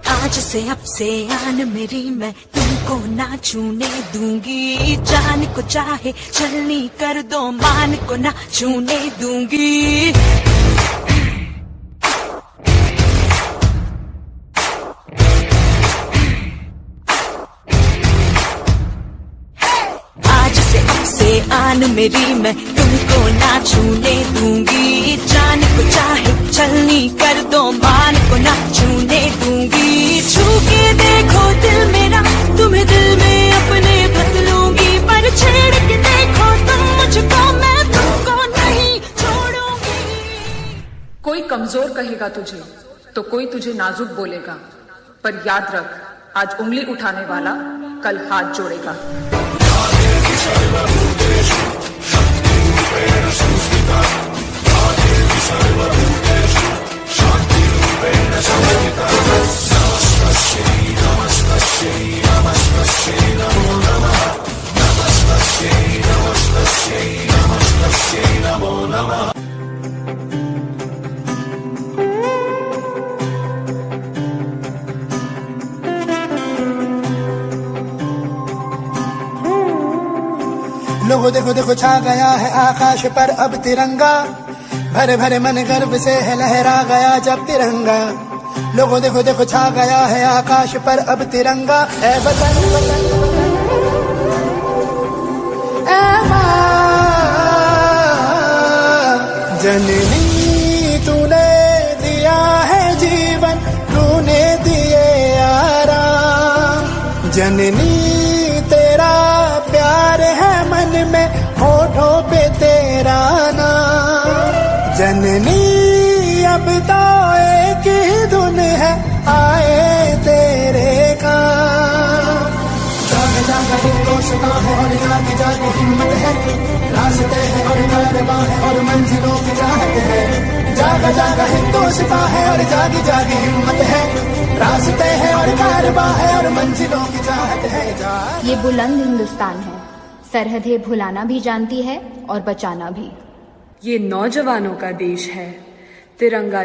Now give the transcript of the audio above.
आज से अब से आन मेरी मैं तुमको ना छूने दूंगी। जान को चाहे छलनी कर दो, मान को ना छूने दूंगी। आज से अब से आन मेरी मैं तुमको ना छूने दूंगी। जान को चाहे छलनी कर दो, मान को ना छूने दूंगी। छू के देखो दिल मेरा, तुम्हें दिल में अपने बदलूंगी। पर छेड़ के देखो तुम मुझको, मैं तुमको नहीं छोड़ूंगी। कोई कमजोर कहेगा तुझे तो कोई तुझे नाजुक बोलेगा, पर याद रख आज उंगली उठाने वाला कल हाथ जोड़ेगा। लोगो देखो देखो छा गया है आकाश पर अब तिरंगा। भरे भरे मन गर्व से है लहरा गया जब तिरंगा। लोगो देखो देखो छा गया है आकाश पर अब तिरंगा। ऐ वतन ऐ माँ जननी, तूने दिया है जीवन, तूने दिए आराम। जननी तेरा प्यार है मन में, होठों पे तेरा नाम। जननी अब तो एक ही धुन है, आए तेरे काम। जाग जाग हिंदुस्तां है और जाग जाग हिम्मत है, रास्ते हैं और कारवां है और मंजिलों की चाहत है। जाग जाग हिंदुस्तां है और जाग जाग हिम्मत है, रास्ते हैं और कारवां है और मंजिलों की चाहत है। ये बुलंद हिंदुस्तान है, सरहदें भुलाना भी जानती है और बचाना भी। ये नौजवानों का देश है, तिरंगा